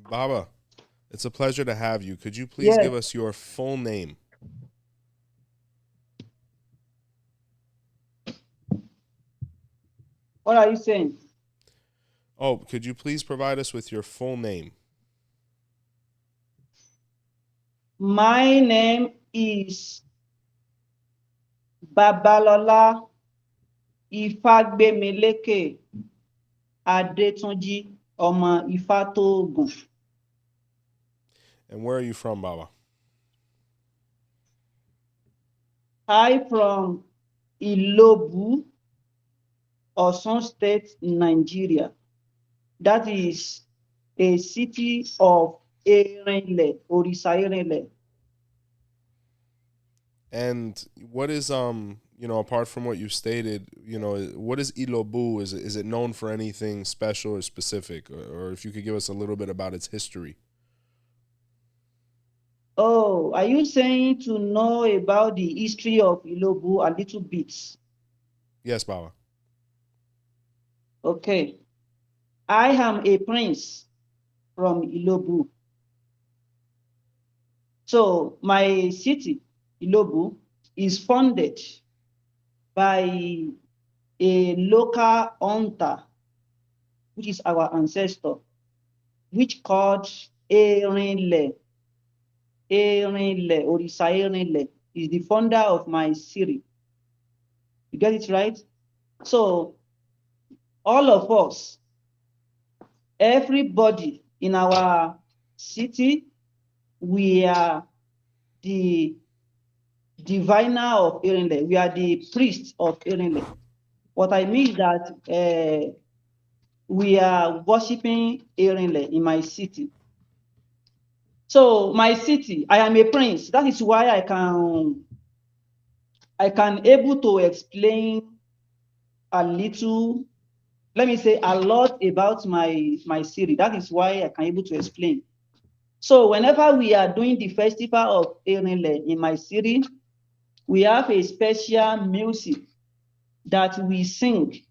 Baba, it's a pleasure to have you. Could you please give us your full name? What are you saying? Oh, could you please provide us with your full name? My name is Babalola Gbemileke Adetunji Ọmọ Ifá Tóògùn. And where are you from, Baba? I'm from Ilobu, Osun State, Nigeria. That is a city of Erinle, Orisa Inle. And what is apart from what you stated, what is Ilobu? Is it known for anything special or specific, or if you could give us a little bit about its history? Oh, are you saying to know about the history of Ilobu a little bit? Yes, Baba. Okay. I am a prince from Ilobu. So my city, Ilobu, is funded by a local hunter, which is our ancestor, which called Erinle. Erinle, Orisa Eerin is the founder of my city. You get it right? So all of us, everybody in our city, we are the diviner of Erinle. We are the priest of Erinle. What I mean is that we are worshiping Erinle in my city. So my city, I am a prince. That is why I can able to explain a little, let me say a lot about my city. That is why I can able to explain. So whenever we are doing the festival of Erinle in my city, we have a special music that we sing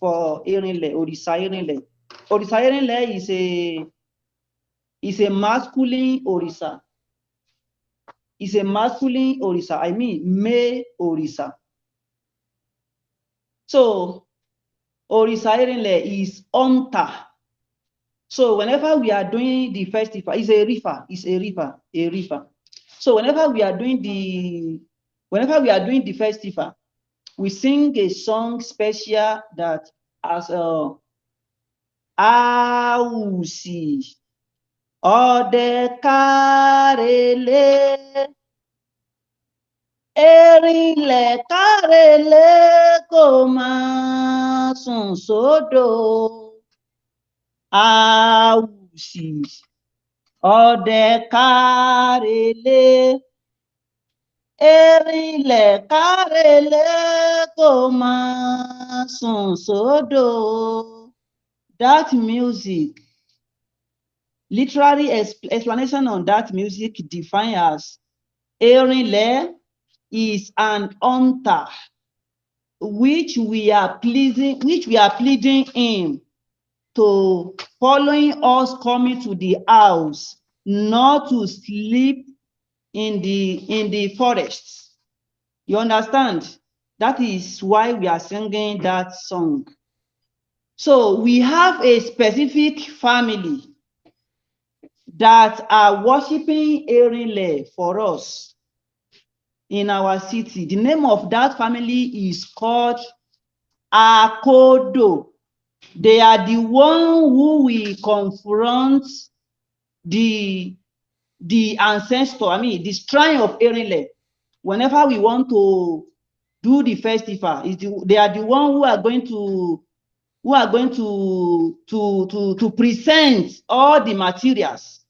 for Erinle, Orisa Eerin. Orisa Eerin is a masculine Orisa. It's a masculine Orisa, I mean male Orisa. So Orisa Eerin is hunter. So whenever we are doing the festival, it's a river. So whenever we are doing the festival, we sing a song special that as Awise Wande Erinle kárele kò máa sùn sódò. Awise Wande Erinle kárele kò máa sùn sódò. That music, literary explanation on that music defined as Erinle is an hunter which we are pleading him to following us coming to the house, not to sleep in the forest. You understand? That is why we are singing that song. So we have a specific family that are worshiping Erinle for us in our city. The name of that family is called Akodo. They are the one who will confront the ancestor, I mean the shrine of Erinle. Whenever we want to do the festival, they are the one who are going to present all the materials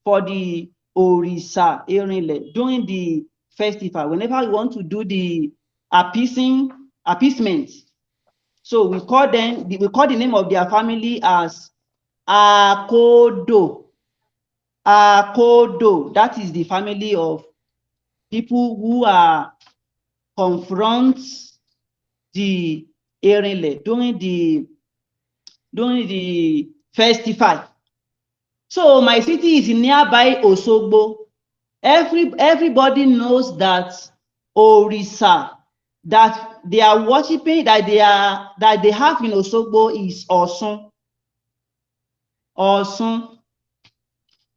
for the Orisa Eerin during the festival. Whenever we want to do the appeasement, so we call the name of their family as Akodo. Akodo, that is the family of people who are confront the Erinle during the festival. So my city is nearby Osogbo. Everybody knows that Orisa that they are worshiping, that they have in Osogbo is Osun.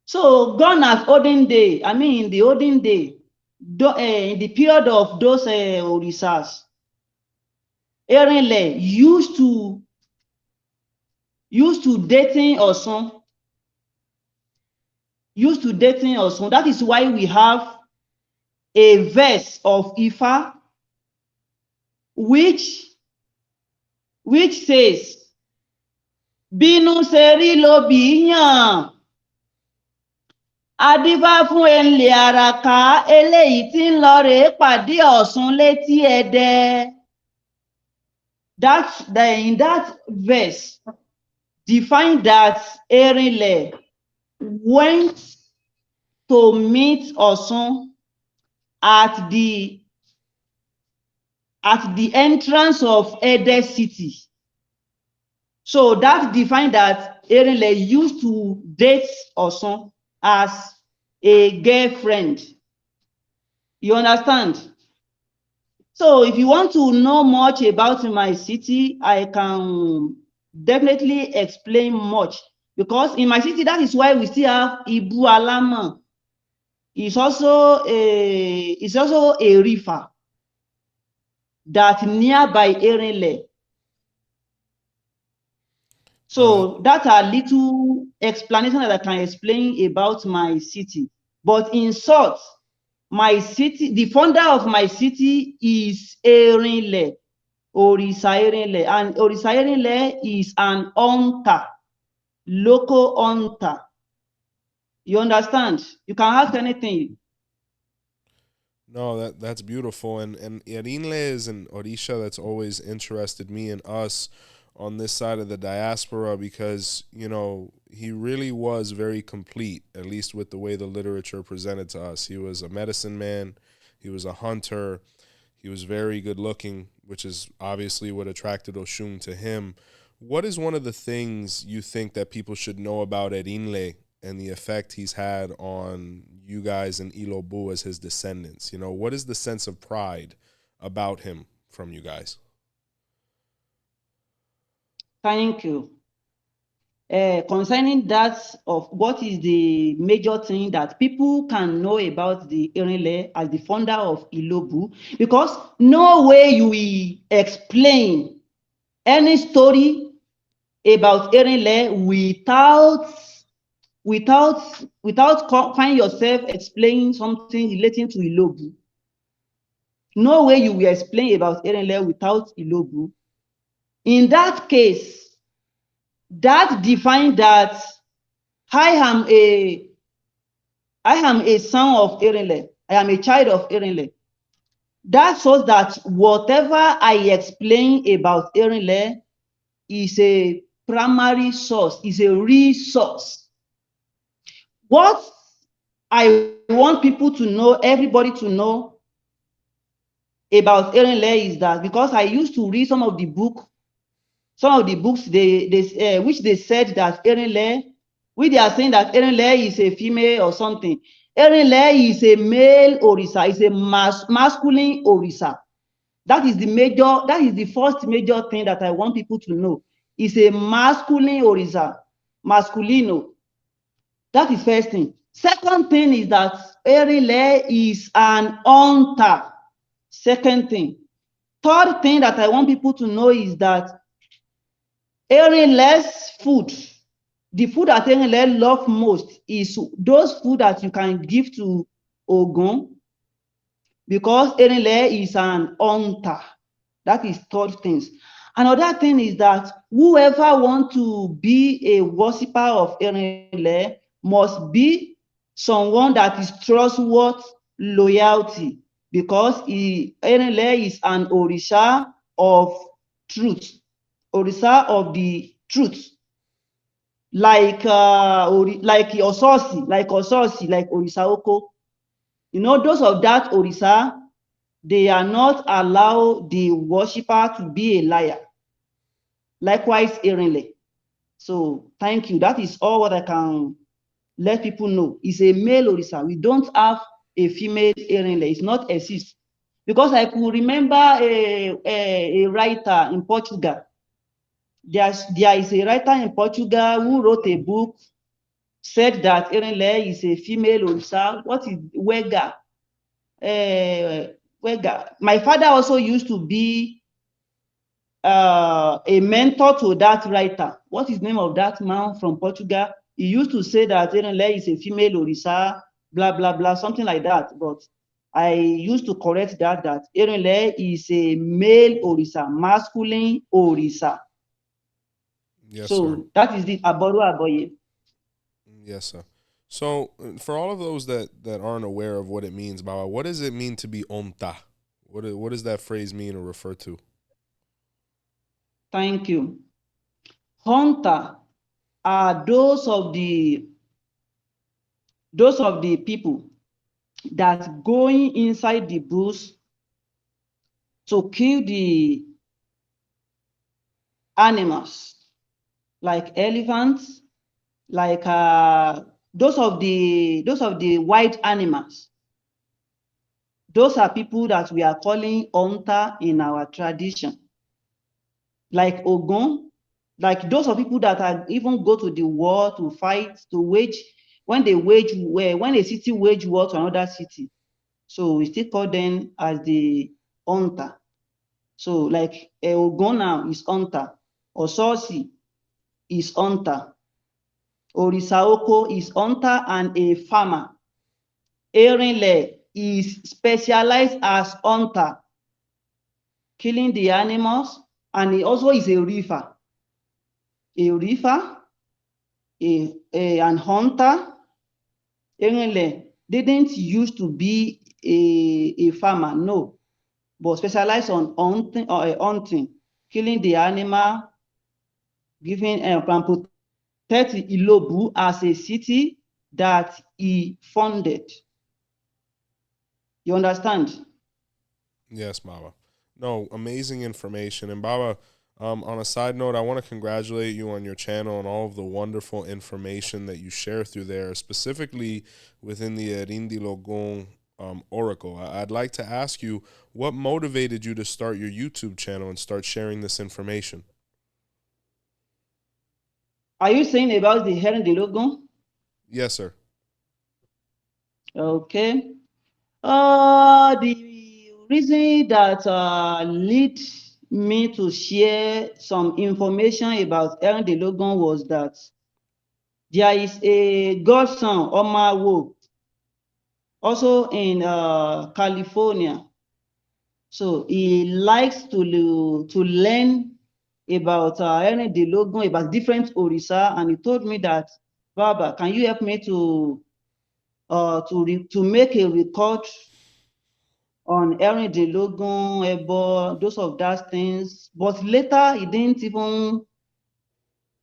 So gone as olden day, I mean in the olden day, in the period of those Orisas, Erinle used to dating Osun. That is why we have a verse of Ifa which says, Bínú ṣe rí lobì yàn, Adífá fún Erinle àràká, eléyìí tí ń lọ rèé pàdé Ọ̀ṣun létí Ẹdẹ. In that verse, define that Erinle went to meet Ọ̀ṣun at the entrance of Ede city. So that defined that Erinle used to date Ọ̀ṣun as a girlfriend. You understand? So if you want to know much about my city, I can definitely explain much, because in my city, that is why we still have Ibu Alama. It's also a river that nearby Erinle. So that's a little explanation that I can explain about my city. But in short, my city, the founder of my city is Erinle, Orisa Erinle, and Orisa Erinle is an hunter, local hunter. You understand? You can ask anything. No, that's beautiful, and Erinle is an Orisha that's always interested me and us on this side of the diaspora, because he really was very complete, at least with the way the literature presented to us. He was a medicine man, he was a hunter, he was very good looking, which is obviously what attracted Oshun to him. What is one of the things you think that people should know about Erinle and the effect he's had on you guys in Ilobu as his descendants? What is the sense of pride about him from you guys? Thank you. Concerning that of what is the major thing that people can know about the Erinle as the founder of Ilobu, because no way you will explain any story about Erinle without find yourself explaining something relating to Ilobu. No way you will explain about Erinle without Ilobu. In that case, that defines that I am a son of Erinle. I am a child of Erinle. That shows that whatever I explain about Erinle is a primary source, is a resource. What I want people to know, everybody to know about Erinle is that, because I used to read some of the books which they said that Erinle, which they are saying that Erinle is a female or something. Erinle is a male Orisa, is a masculine Orisa. That is the first major thing that I want people to know. Is a masculine Orisa, masculino. That is first thing. Second thing is that Erinle is an hunter. Second thing. Third thing that I want people to know is that Erinle's food, the food that Erinle love most is those food that you can give to Ogun, because Erinle is an hunter. That is third things. Another thing is that whoever want to be a worshipper of Erinle must be someone that is trustworthy, loyalty, because Erinle is an Orisha of truth. Orisa of the truth. like Ososi, like Orisa Oko. You know, those of that Orisa, they are not allowed the worshipper to be a liar. Likewise, Erinle. So thank you. That is all what I can let people know. It's a male Orisa. We don't have a female Erinle. It's not exist. Because I could remember a writer in Portugal. There is a writer in Portugal who wrote a book, said that Erinle is a female Orisa. What is Wega? Wega. My father also used to be a mentor to that writer. What is the name of that man from Portugal? He used to say that Erinle is a female Orisa, blah, blah, blah, something like that. But I used to correct that Erinle is a male Orisa, masculine Orisa. Yes, So sir. that is the Babalola Adeboye. Yes, sir. So, for all of those that aren't aware of what it means, Baba, what does it mean to be onta? What does that phrase mean or refer to? Thank you. Hunter are those of the people that going inside the bush to kill the animals, like elephants, like those of the wild animals. Those are people that we are calling hunter in our tradition. Like Ogun, like those are people that are even go to the war to fight, to wage, when a city wage war to another city. So we still call them as the hunter. So like Ogun now is hunter, Ososi is hunter, Orisa Oko is hunter and a farmer. Erinle is specialized as hunter, killing the animals, and he also is a reefer. An hunter. Erinle didn't used to be a farmer, no, but specialized on hunting, killing the animal, giving and protect Ilobu as a city that he founded. You understand? Yes, Baba. No, amazing information. And Baba, on a side note, I want to congratulate you on your channel and all of the wonderful information that you share through there, specifically within the Erindilogun Oracle. I'd like to ask you, what motivated you to start your YouTube channel and start sharing this information? Are you saying about the Erindilogun? Yes, sir. Okay. The reason that lead me to share some information about Erindilogun was that there is a godson, Omawo, also in California. So he likes to learn about Erindilogun, about different Orisa, and he told me that, Baba, can you help me to make a record on Erindilogun, Ebo, those of that things. But later he didn't even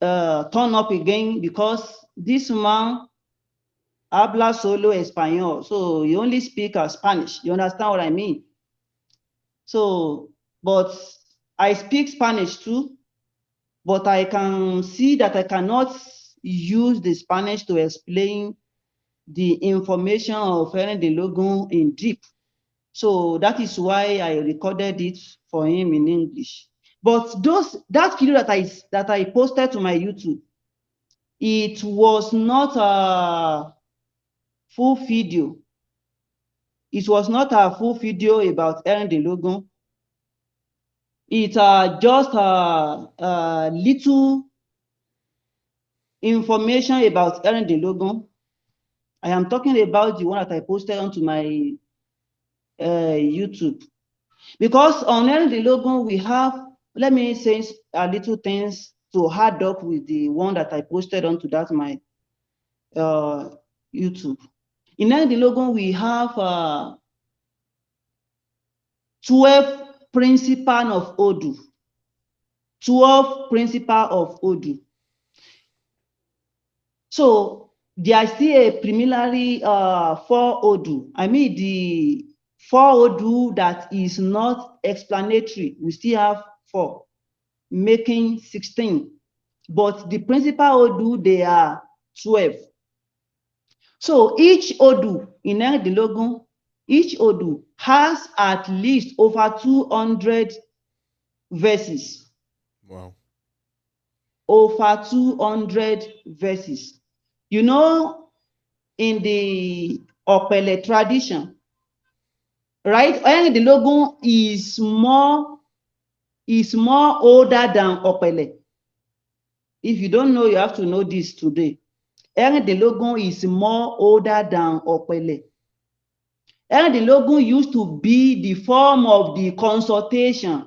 turn up again because this man habla solo español, so he only speak Spanish. You understand what I mean? So, but I speak Spanish too, but I can see that I cannot use the Spanish to explain the information of Erindilogun in deep. So that is why I recorded it for him in English. But that video that I posted to my YouTube, it was not a full video. It was not a full video about Erindilogun. It's just a little information about Erindilogun. I am talking about the one that I posted onto my YouTube. Because on Erindilogun, we have, let me say a little things to add up with the one that I posted onto that my YouTube. In Erindilogun, we have 12 principal of Odu. 12 principal of Odu. So there are still a preliminary 4 Odu. I mean the 4 Odu that is not explanatory. We still have 4, making 16. But the principal Odu, they are 12. So each Odu in Erindilogun, each Odu has at least over 200 verses. Wow. Over 200 verses. You know, in the Opele tradition, right? Erindilogun is more older than Opele. If you don't know, you have to know this today. Erindilogun is more older than Opele. Erindilogun used to be the form of the consultation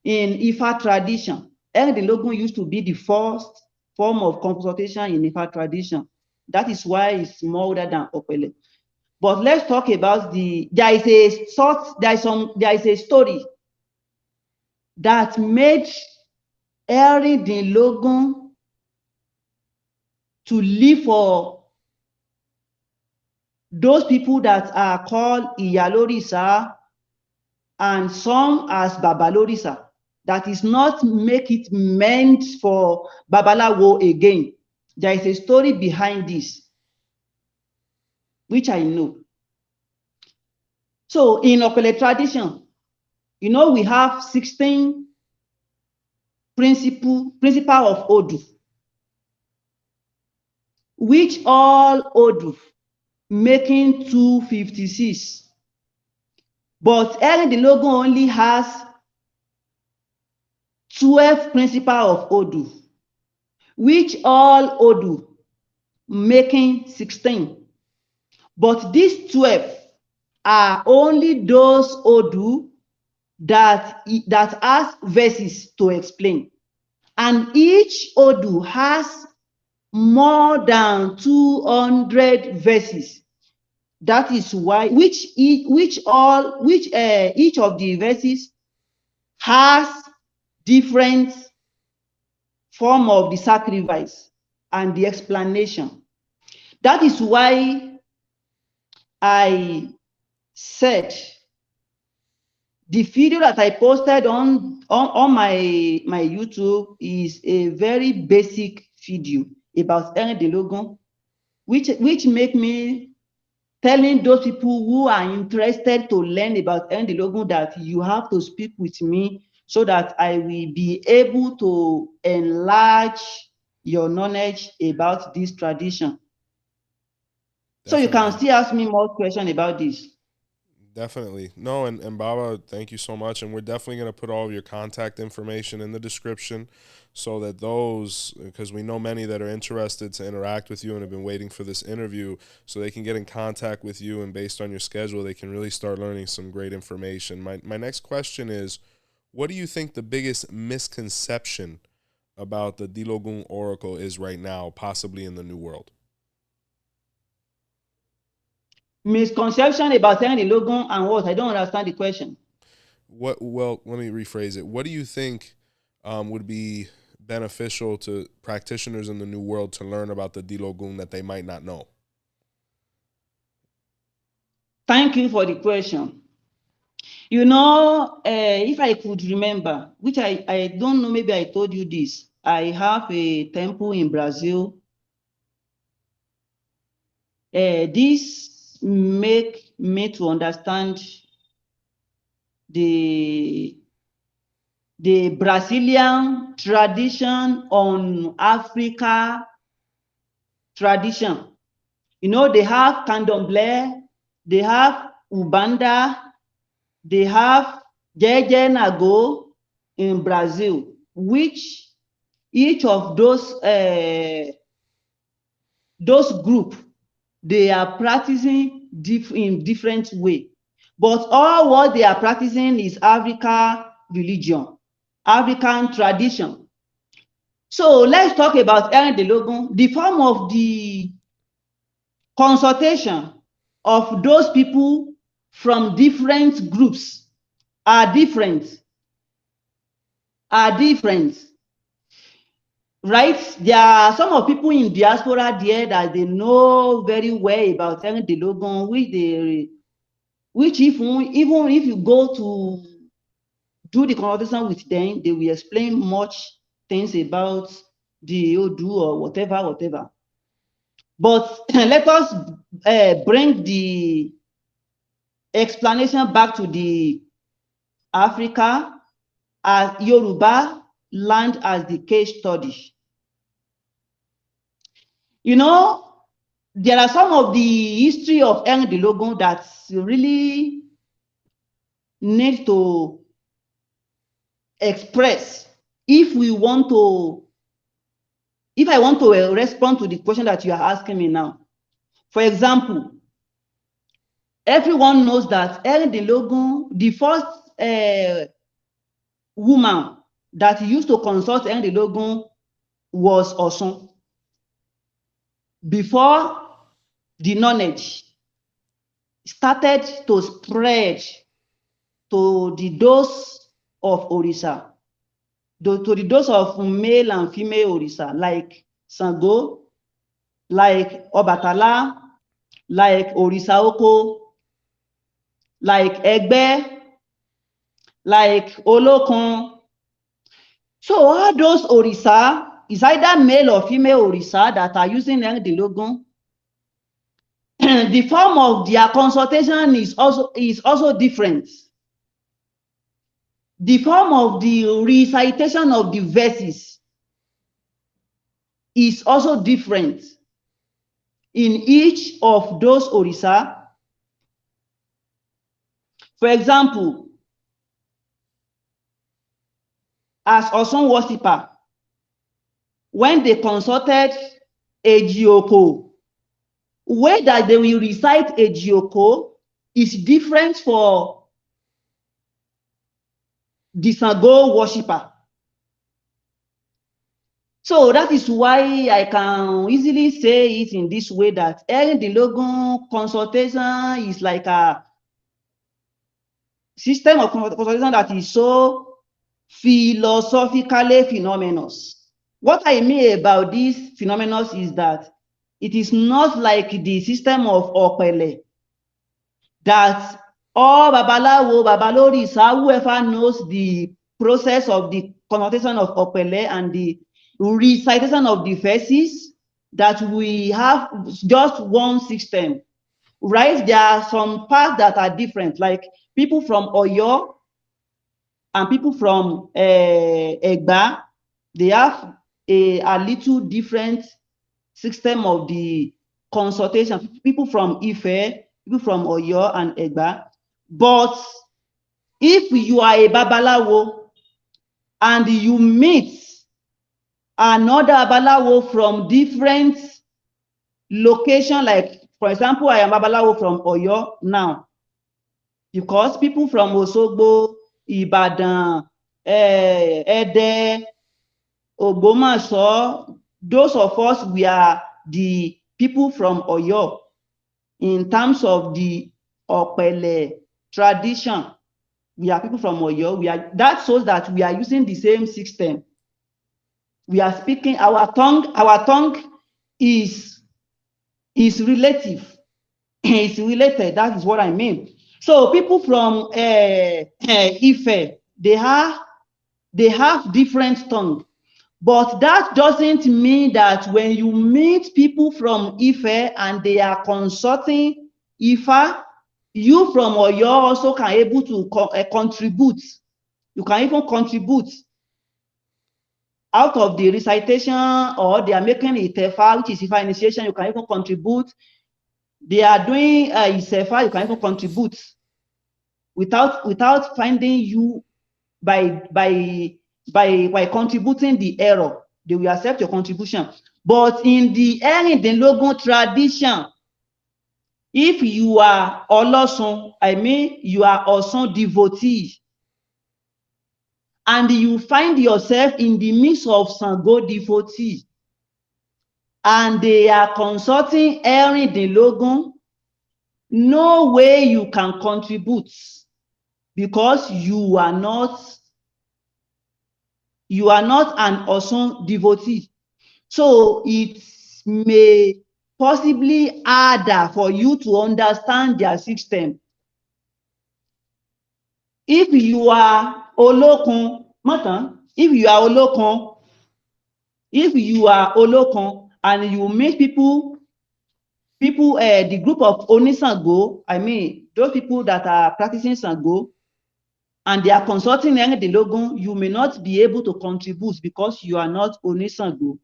in Ifa tradition. Erindilogun used to be the first form of consultation in Ifa tradition. That is why it's more older than Opele. But let's talk about there is a story that made Erindilogun to live for those people that are called Iyalorisa and some as Babalorisa. That is not make it meant for Babalawo again. There is a story behind this, which I know. So in Opele tradition, you know, we have 16 principle of Odu, which all Odu making 256. But Erindilogun only has 12 principle of Odu, which all Odu making 16. But these 12 are only those Odu that has verses to explain. And each Odu has more than 200 verses. That is why each of the verses has different form of the sacrifice and the explanation. That is why I said the video that I posted on my YouTube is a very basic video about Erindilogun, which make me telling those people who are interested to learn about Erindilogun that you have to speak with me so that I will be able to enlarge your knowledge about this tradition. Definitely. So you can still ask me more questions about this. Definitely. No, and Baba, thank you so much. And we're definitely going to put all of your contact information in the description so that because we know many that are interested to interact with you and have been waiting for this interview, so they can get in contact with you, and based on your schedule, they can really start learning some great information. My next question is, what do you think the biggest misconception about the Erindilogun Oracle is right now, possibly in the New World? Misconception about Erindilogun and what? I don't understand the question. Well, let me rephrase it. What do you think would be beneficial to practitioners in the New World to learn about the Erindilogun that they might not know? Thank you for the question. You know, if I could remember, which I don't know, maybe I told you this, I have a temple in Brazil. This make me to understand the Brazilian tradition on Africa tradition. You know, they have candomblé, they have Ubanda, they have Jeje Nago in Brazil, which each of those group, they are practicing in different way. But all what they are practicing is African religion, African tradition. So let's talk about Erindilogun. The form of the consultation of those people from different groups are different. right? There are some of people in diaspora there that they know very well about Erindilogun, which even if you go to do the conversation with them, they will explain much things about the Odu or whatever. But let us bring the explanation back to the Africa as Yoruba land as the case study. You know, there are some of the history of Erindilogun that really need to express if I want to respond to the question that you are asking me now. For example, everyone knows that Erindilogun, the first woman that used to consult Erindilogun was Osun. Before the knowledge started to spread to the dose of Orisa, to the dose of male and female Orisa, like Sango, like Obatala, like Orisa Oko, like Egbe, like Olokun. So all those Orisa is either male or female Orisa that are using Erindilogun. The form of their consultation is also different. The form of the recitation of the verses is also different in each of those Orisa. For example, as Osun worshipper, when they consulted Ejioko, way that they will recite Ejioko is different for the Sango worshipper. So that is why I can easily say it in this way that Erindilogun consultation is like a system of consultation that is so philosophically phenomenous. What I mean about this phenomenous is that it is not like the system of Opele that all Babalawo, Babalorisa, whoever knows the process of the connotation of Opele and the recitation of the verses, that we have just one system, right? There are some parts that are different, like people from Oyo and people from Egba, they have a little different system of the consultation. People from Ife, people from Oyo and Egba. But if you are a Babalawo and you meet another Babalawo from different location, like for example, I am Babalawo from Oyo now, because people from Osogbo, Ibadan, Ede, Ogbomoso, those of us, we are the people from Oyo in terms of the Opele tradition. We are people from Oyo. That shows that we are using the same system. We are speaking, our tongue is relative. It's related. That is what I mean. So people from Ife, they have different tongue. But that doesn't mean that when you meet people from Ife and they are consulting Ifa, you from Oyo also can able to contribute. You can even contribute out of the recitation, or they are making a Itefa, which is Ifa initiation, you can even contribute. They are doing Isefa, you can even contribute without finding you by contributing the error. They will accept your contribution. But in the Erindilogun tradition, if you are Olosun, I mean you are Osun devotee, and you find yourself in the midst of Sango devotee, and they are consulting Erindilogun, no way you can contribute, because you are not an Osun devotee. So it may possibly harder for you to understand their system. If you are Olokun, if you are Olokun, and you meet people, the group of Onisango, I mean, those people that are practicing Sango, and they are consulting Erindilogun, you may not be able to contribute because you are not Onisango.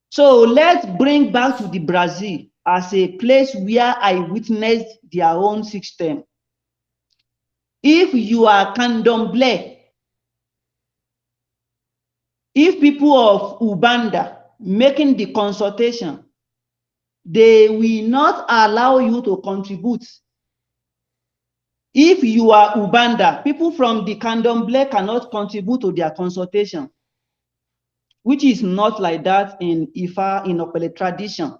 So let's bring back to the Brazil as a place where I witnessed their own system. If you are Candomblé, if people of Ubanda making the consultation, they will not allow you to contribute. If you are Ubanda, people from the Candomblé cannot contribute to their consultation, which is not like that in Ifa, in Opele tradition.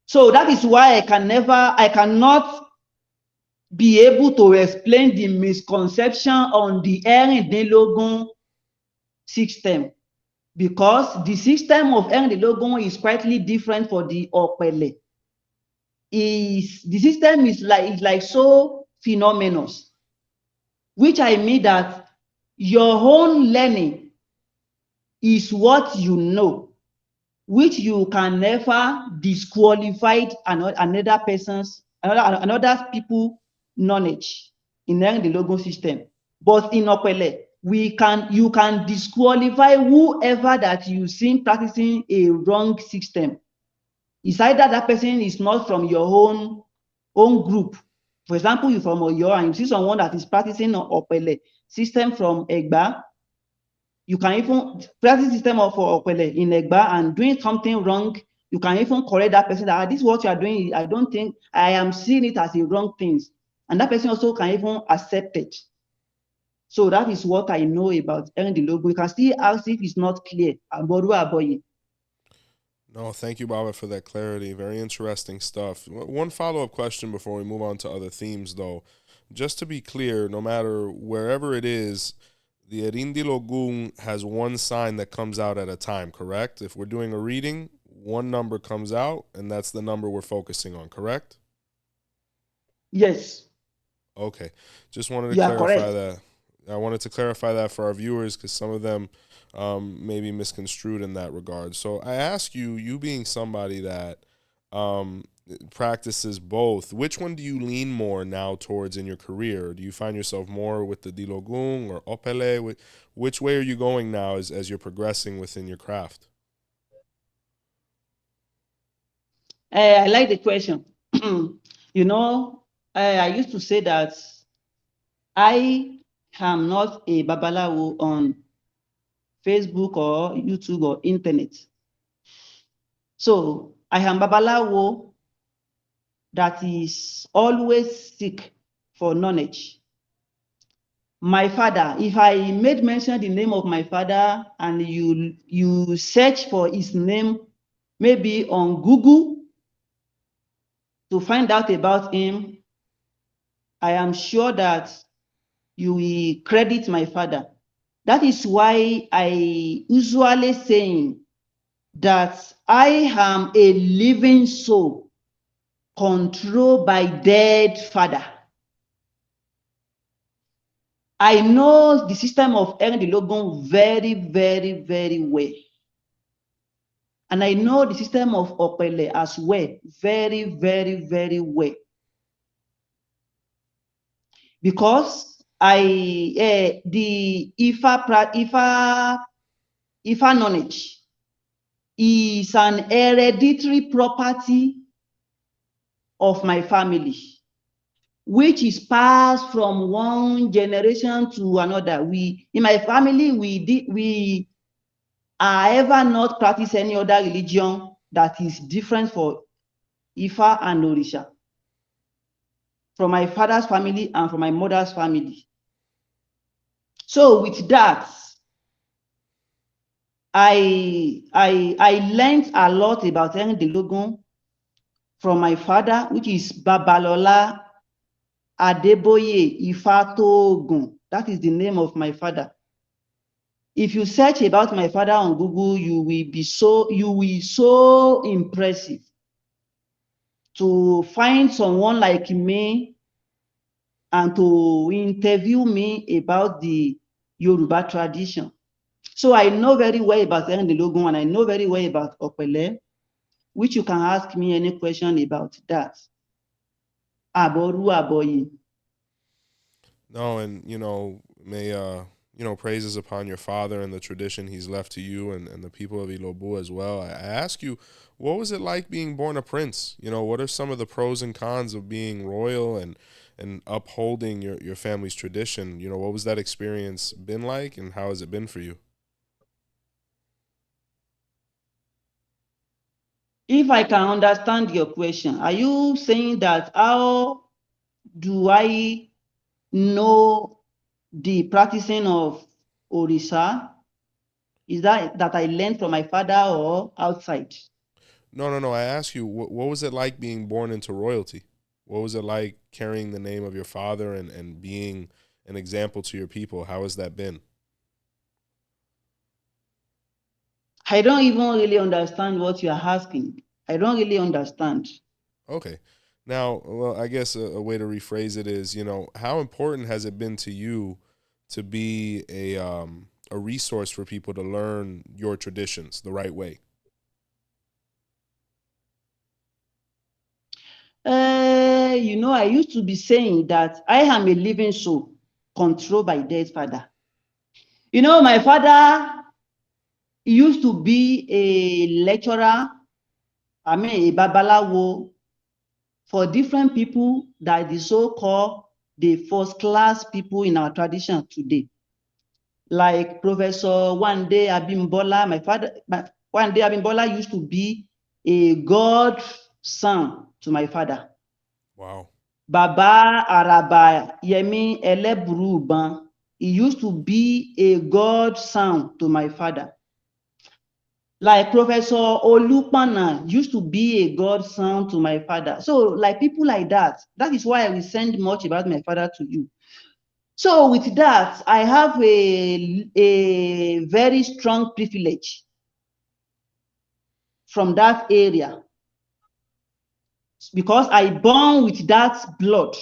So that is why I cannot be able to explain the misconception on the Erindilogun system, because the system of Erindilogun is quite different for the Opele. The system is like so phenomenous, which I mean that your own learning is what you know, which you can never disqualify another people knowledge in the logo system. But in Opele, you can disqualify whoever that you see practicing a wrong system. It's either that person is not from your own group. For example, you're from Oyo and you see someone that is practicing Opele system from Egba. You can even practice system of Opele in Egba and doing something wrong. You can even correct that person that this is what you are doing. I don't think I am seeing it as a wrong thing. And that person also can even accept it. So that is what I know about Erindilogun. You can still ask if it's not clear. Aboru Aboye. No, thank you, Baba, for that clarity. Very interesting stuff. One follow-up question before we move on to other themes, though. Just to be clear, no matter wherever it is, the Erindilogun has one sign that comes out at a time, correct? If we're doing a reading, one number comes out, and that's the number we're focusing on, correct? Yes. Okay. Just wanted to You are clarify correct. that. I wanted to clarify that for our viewers because some of them may be misconstrued in that regard. So I ask you, you being somebody that um, practices both, which one do you lean more now towards in your career? Do you find yourself more with the Dilogun or Opele? Which way are you going now as you're progressing within your craft? I like the question. You know, I used to say that I am not a Babalawo on Facebook or YouTube or internet. So I am Babalawo that is always seek for knowledge. My father, if I made mention the name of my father and you search for his name, maybe on Google to find out about him, I am sure that you will credit my father. That is why I usually saying that I am a living soul controlled by dead father. I know the system of Erindilogun very, very, very well. And I know the system of Opele as well, very, very, very well. Because the Ifa knowledge is an hereditary property of my family, which is passed from one generation to another. In my family, we are ever not practice any other religion that is different for Ifa and Orisha, from my father's family and from my mother's family. So with that, I learned a lot about Erindilogun from my father, which is Babalola Adeboye Ifatogun. That is the name of my father. if you search about my father on Google, you will so impressive to find someone like me and to interview me about the Yoruba tradition. So I know very well about Erindilogun and I know very well about Opele, which you can ask me any question about that. Aboru Aboyi. No, and may praises upon your father and the tradition he's left to you and the people of Ilobu as well. I ask you, what was it like being born a prince? What are some of the pros and cons of being royal and upholding your family's tradition? What was that experience been like, and how has it been for you? If I can understand your question, are you saying that how do I know the practicing of Orisa? Is that I learned from my father or outside? No. I ask you, what was it like being born into royalty? What was it like carrying the name of your father and being an example to your people? How has that been? I don't even really understand what you are asking. I don't really understand. Okay. Now, well, I guess a way to rephrase it is, how important has it been to you to be a resource for people to learn your traditions the right way? I used to be saying that I am a living soul controlled by dead father. My father used to be a lecturer, a Babalawo for different people that the so-called the first class people in our tradition today. Like Professor Wande Abimbola, Wande Abimbola used to be a godson to my father. Wow. Baba Aragba Ifayemi Elebuibon, he used to be a godson to my father. Like Professor Olupana used to be a godson to my father. So like people like that, that is why I will send much about my father to you. So with that, I have a very strong privilege from that area because I born with that blood.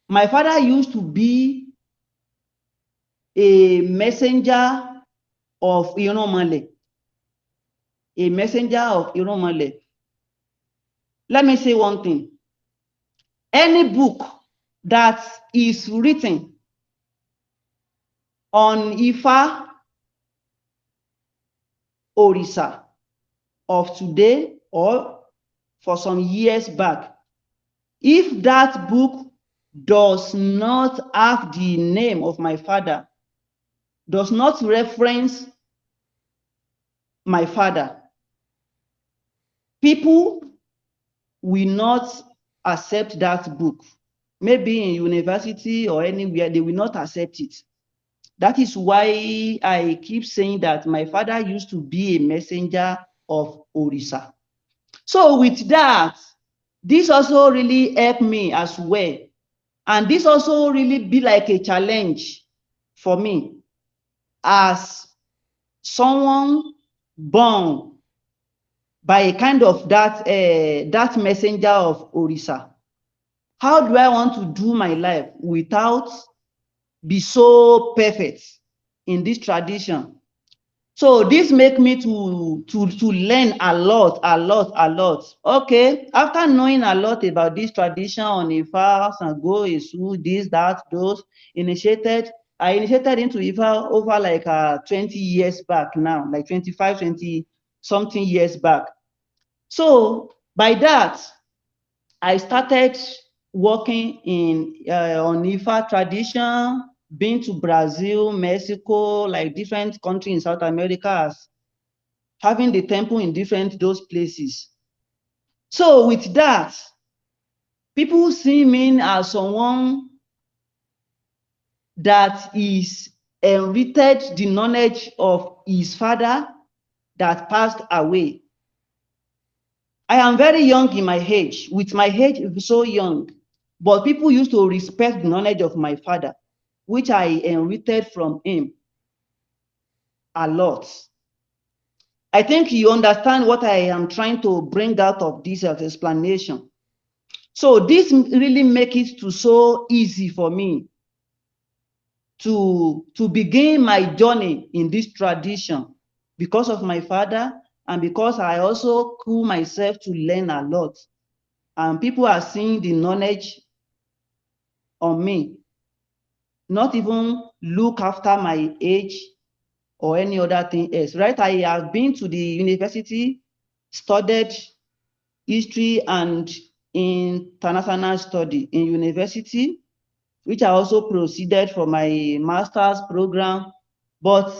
My father used to be a messenger of Irete, a messenger of Irete. Let me say one thing. Any book that is written on Ifa Orisa of today or for some years back, if that book does not have the name of my father, does not reference my father, people will not accept that book. Maybe in university or anywhere, they will not accept it. That is why I keep saying that my father used to be a messenger of Orisa. So with that, this also really helped me as well. And this also really be like a challenge for me as someone born by a kind of that messenger of Orisa. How do I want to do my life without be so perfect in this tradition? So this make me to learn a lot. Okay, after knowing a lot about this tradition on Ifa, Sango, Esu, this, that, those, I initiated into Ifa over like 20 years back now, like 25, 20 something years back. So by that, I started working on Ifa tradition, been to Brazil, Mexico, like different countries in South America, having the temple in different those places. So with that, people see me as someone that is enriched the knowledge of his father that passed away. I am very young in my age, with my age so young, but people used to respect the knowledge of my father, which I enriched from him. a lot. I think you understand what I am trying to bring out of this explanation. So this really makes it to so easy for me to begin my journey in this tradition because of my father and because I also cool myself to learn a lot. And people are seeing the knowledge on me, not even look after my age or any other thing else, right? I have been to the university, studied history and international study in university, which I also proceeded for my master's program. But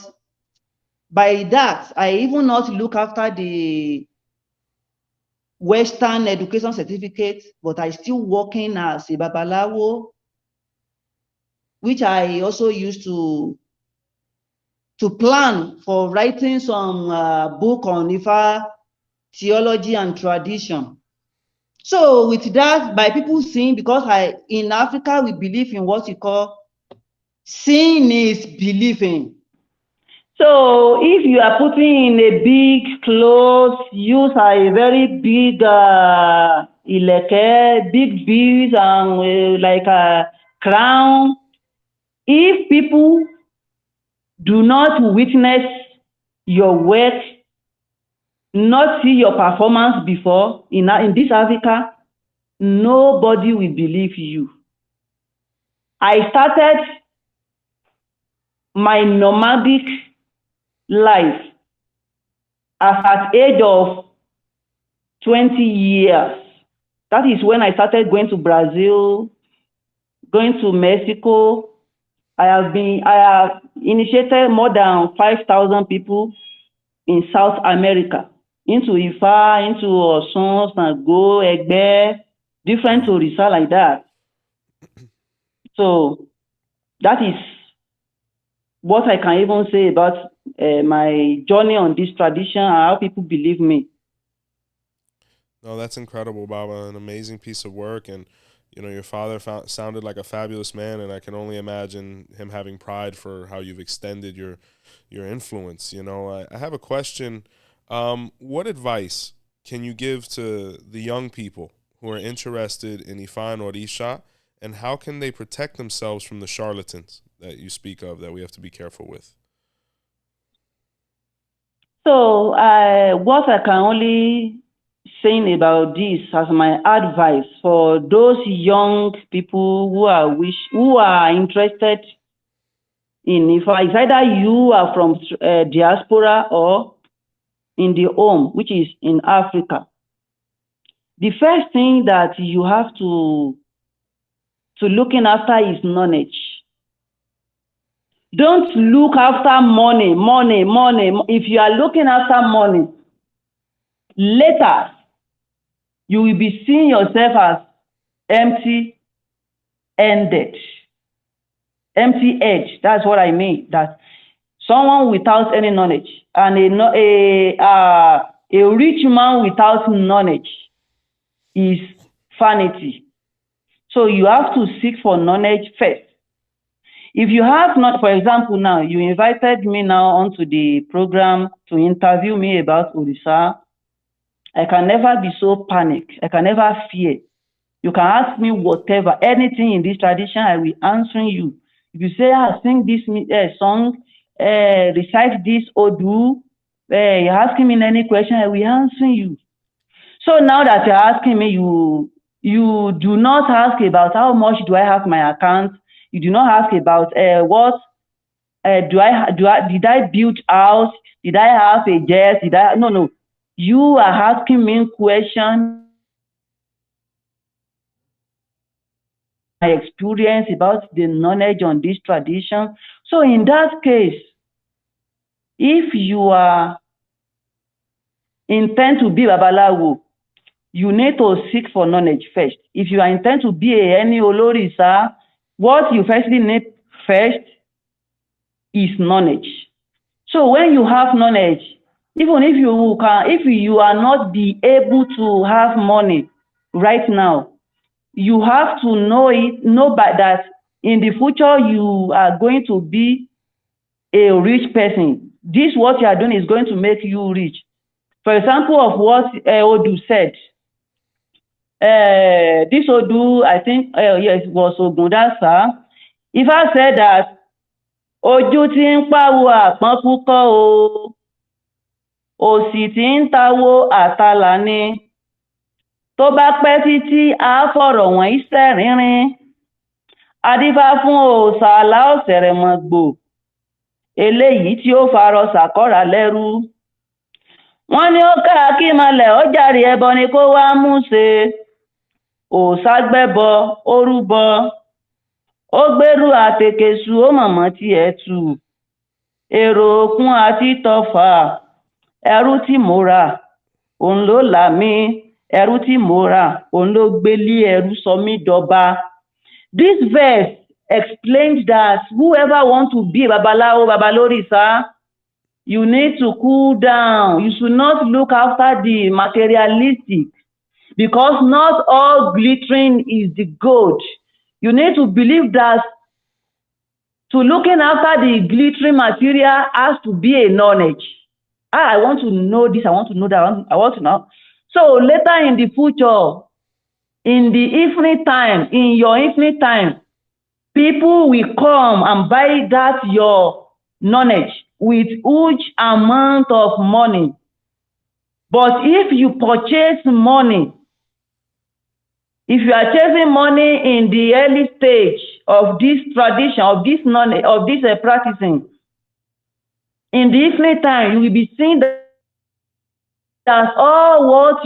by that, I even not look after the Western education certificate, but I still working as a Babalawo, which I also used to plan for writing some book on Ifa theology and tradition. So with that, by people seeing, because in Africa, we believe in what you call seeing is believing. So if you are putting in a big clothes, use a very big ileke, big beads and like a crown, if people do not witness your work, not see your performance before in this Africa, nobody will believe you. I started my nomadic life at age of 20 years. That is when I started going to Brazil, going to Mexico. I have initiated more than 5,000 people in South America, into Ifa, into Osun, Sango, Egbe, different Orisa like that. So that is what I can even say about my journey on this tradition and how people believe me. No, that's incredible, Baba. An amazing piece of work, and your father sounded like a fabulous man, and I can only imagine him having pride for how you've extended your influence. I have a question. What advice can you give to the young people who are interested in Ifa and Orisha, and how can they protect themselves from the charlatans that you speak of that we have to be careful with? So what I can only say about this as my advice for those young people who are interested in Ifa, it's either you are from diaspora or in the home, which is in Africa. The first thing that you have to looking after is knowledge. Don't look after money. If you are looking after money, later you will be seeing yourself as empty-ended, empty-edged. That's what I mean. That someone without any knowledge and a rich man without knowledge is vanity. So you have to seek for knowledge first. If you have not, for example, now you invited me now onto the program to interview me about Orisa, I can never be so panicked. I can never fear. You can ask me whatever, anything in this tradition, I will answer you. If you say, sing this song, recite this Odu, you're asking me any question, I will answer you. So now that you're asking me, you do not ask about how much do I have my account. You do not ask about what did I build house? Did I have a jet? No. You are asking me questions, my experience about the knowledge on this tradition. So in that case, if you are intent to be Babalawo, you need to seek for knowledge first. If you are intent to be any Olorisa, what you firstly need first is knowledge. So when you have knowledge, even if you are not be able to have money right now, you have to know that in the future you are going to be a rich person. this what you are doing is going to make you rich. For example of what Odu said, this Odu, I think, yes, was Ogundasa. Ifa said that ojú tí ń pàwo àpọ́n púpọ̀ o, òsì tí ń tawó àtàlà ni, tó bá pẹ́ títí á fọ̀rọ̀ wọ̀nyí sẹ́rìnrín, adífá fún òòṣà àlá ọ̀sẹ̀rẹ̀mọ̀gbò, eléyìí tí ó farọ sàkọ́ra lẹ́rú. Wọ́n ní ó ká kí malẹ̀ ó jàre ẹbọ ni kó wá mú ṣe, òòṣà gbẹ́bọ ó rúbọ, ó gbérú àtèkèṣù ó mọ̀mọ́ tiẹ̀ tù, èrò òkun àti tọfà, ẹrú tí mo rà òun ló là mí, ẹrú tí mo rà òun ló gbélé ẹrú sọ mí dọba. This verse explains that whoever wants to be a Babalawo, Babalorisa, you need to cool down. You should not look after the materialistic, because not all glittering is the gold. You need to believe that to looking after the glittering material has to be a knowledge. I want to know this, I want to know that, I want to know. So later in the future, in the infinite time, in your infinite time, people will come and buy that your knowledge with huge amount of money. But if you purchase money, if you are chasing money in the early stage of this tradition, of this knowledge, of this practicing, in the infinite time, you will be seeing that all what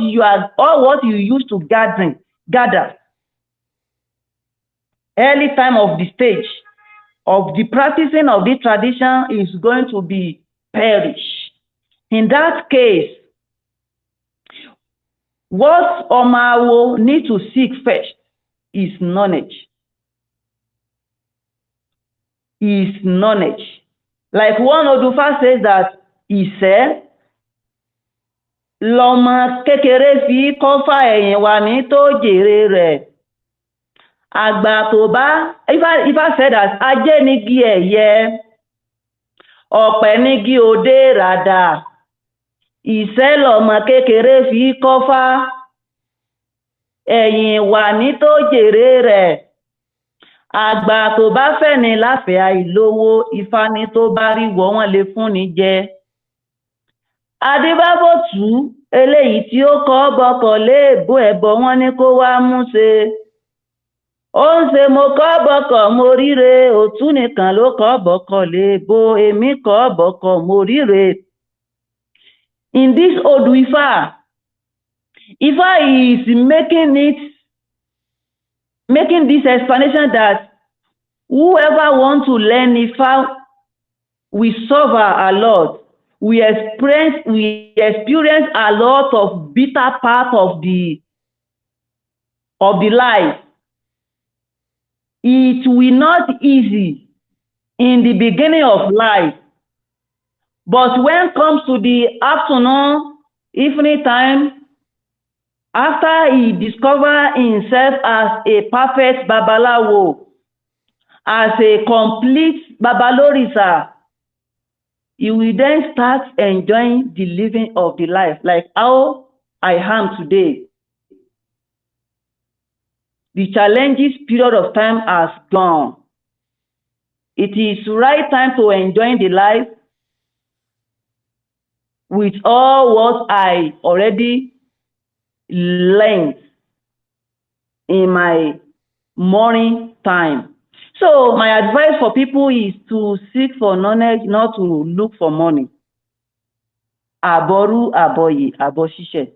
you used to gather, early time of the stage of the practicing of this tradition is going to be perished. In that case, what Omawo need to seek first is knowledge. Is knowledge. Like one Odufa says that Ise lọmọ kékeré fi kọ́fà ẹ̀yìn wà ní tó jèrè rẹ̀. Àgbà tó bá, Ifa said that ajé nígi ẹ̀yẹ, ọ̀pẹ nígi òde ràdà. Ìṣẹ́ lọmọ kékeré fi kọ́fà ẹ̀yìn wà ní tó jèrè rẹ̀. Àgbà tó bá fẹ́ ni láfẹ̀ẹ́ àìlówó, Ifá ní tó bá rí wọ́ wọ́n lè fún ni jẹ. Adébábòtú eléyìí tí ó kọ́ bọkọ̀ léèbó ẹ̀bọ wọn ní kó wá mú ṣe. Ó ń ṣe mo kọ́ bọkọ̀ mo ríre, òtún nìkan ló kọ́ bọkọ̀ léèbó, èmi kọ́ bọkọ̀ mo ríre. In this Odu Ifa, Ifa is making this explanation that whoever wants to learn Ifa will suffer a lot. We experience a lot of bitter part of the life. It will not easy in the beginning of life, but when it comes to the afternoon, evening time, after he discovers himself as a perfect Babalawo, as a complete Babalorisa, he will then start enjoying the living of the life, like how I am today. The challenges period of time has gone. It is right time to enjoy the life with all what I already learned in my morning time. So my advice for people is to seek for knowledge, not to look for money. Aboru aboyi, aboshishe.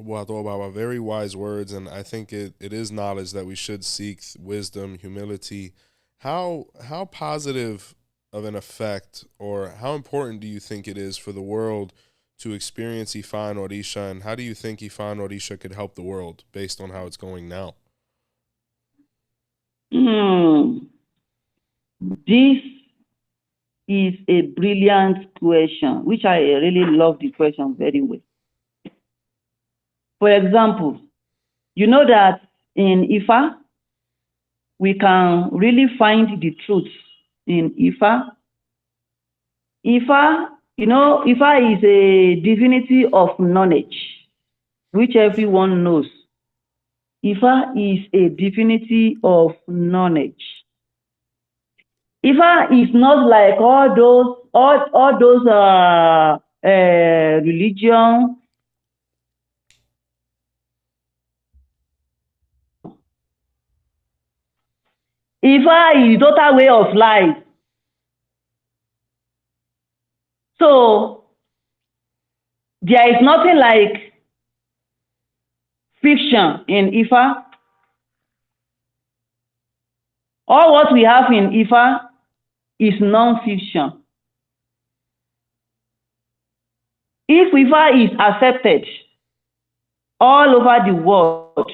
Baba, very wise words, and I think it is knowledge that we should seek, wisdom, humility. How positive of an effect, or how important do you think it is for the world to experience Ifa and Orisha, and how do you think Ifa and Orisha could help the world based on how it's going now? This is a brilliant question, which I really love the question very well. For example, you know that in Ifa, we can really find the truth in Ifa. Ifa, Ifa is a divinity of knowledge, which everyone knows. Ifa is a divinity of knowledge. Ifa is not like all those religion. Ifa is total way of life. So there is nothing like fiction in Ifa. All what we have in Ifa is non-fiction. If Ifa is accepted all over the world,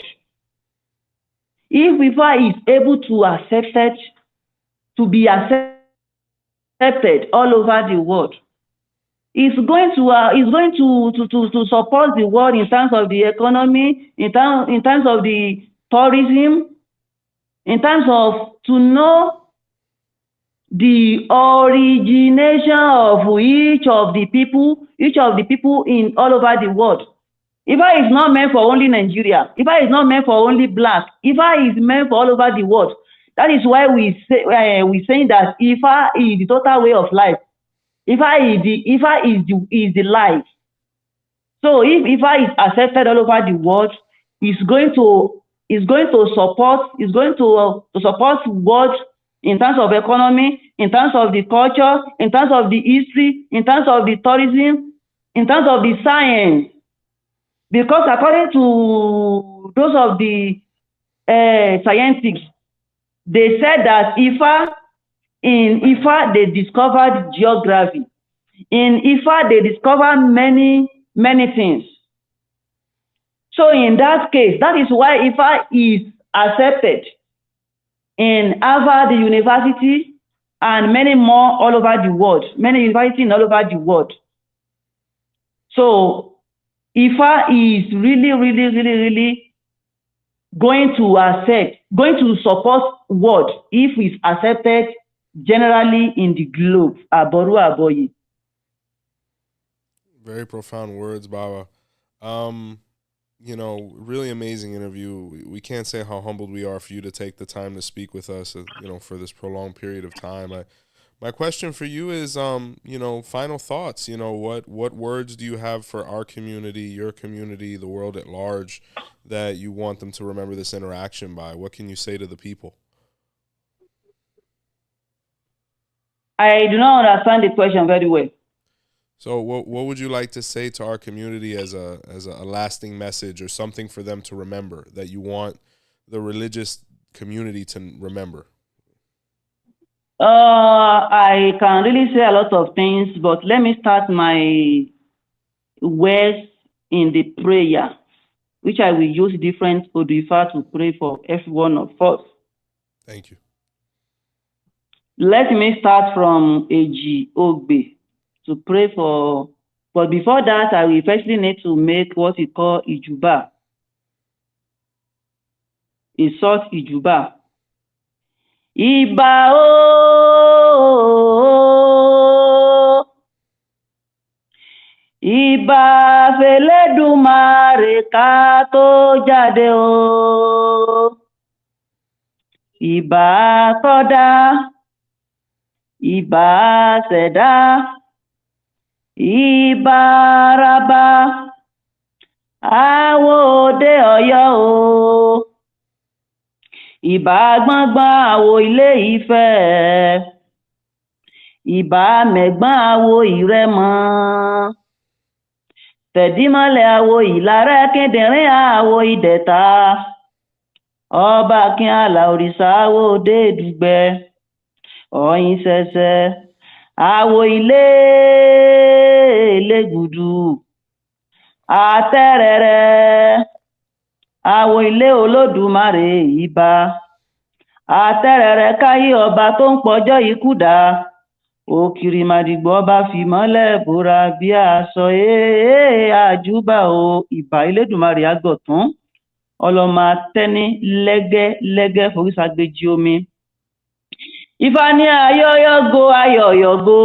if Ifa is able to be accepted all over the world, it's going to support the world in terms of the economy, in terms of the tourism, in terms of to know the origination of each of the people in all over the world. Ifa is not meant for only Nigeria. Ifa is not meant for only black. Ifa is meant for all over the world. That is why we saying that Ifa is the total way of life. Ifa is the life. So if Ifa is accepted all over the world, it's going to support world in terms of economy, in terms of the culture, in terms of the history, in terms of the tourism, in terms of the science. Because according to those of the scientists, they said that in Ifa they discovered geography. In Ifa they discovered many things. So in that case, that is why Ifa is accepted in Harvard University and many more all over the world, many universities all over the world. So Ifa is really going to support world if it's accepted generally in the globe. Aboru aboye. Very profound words, Baba. Really amazing interview. We can't say how humbled we are for you to take the time to speak with us, for this prolonged period of time. My question for you is, final thoughts. What words do you have for our community, your community, the world at large, that you want them to remember this interaction by? What can you say to the people? I do not understand the question very well. So what would you like to say to our community as a lasting message, or something for them to remember that you want the religious community to remember? I can really say a lot of things, but let me start my words in the prayer, which I will use different Odifa to pray for every one of us. Thank you. Let me start from Eji Ogbe to pray for, but before that, I will firstly need to make what we call Ijuba. A short Ijuba. Ìbà ooo, ìbà f'Ẹlẹ́dùmarè ká tó jáde o. Ìbà kọ́dá, ìbà ṣẹ̀dá, ìbà Araba, àwòdé Ọ̀yọ́ o. Ìbà gbọ́ngbọ́n àwo Ilé Ifẹ̀, ìbà mẹ̀gbọ́n àwo Ìrẹ́mọ, tẹ̀dímọ́lẹ̀ àwo Ìlárẹ́, kíndìnrín àwo Ìdẹ̀ta, ọba Akínàlà òrìṣà àwo Òdèdùgbẹ, Ọ̀yin ṣẹ̀ṣẹ̀ àwo Ilé Elégùdù, Àtẹ́rẹrẹ àwo Ilé Olódùmarè ìbà, Àtẹ́rẹrẹ káyé ọba tó ń pọjọ́ ikú dà, Òkìrìmàdìgbò ọba fìmọ́lẹ̀ bóra bí aṣọ, àjúbà o. Ìbà Elédùmarè àgbọ̀tún, ọlọ́mọ atẹ́ní lẹ́gẹ́ foríṣàgbéjì omi. Ifá ní ayọ́yọ́go ayọ̀yọ̀go,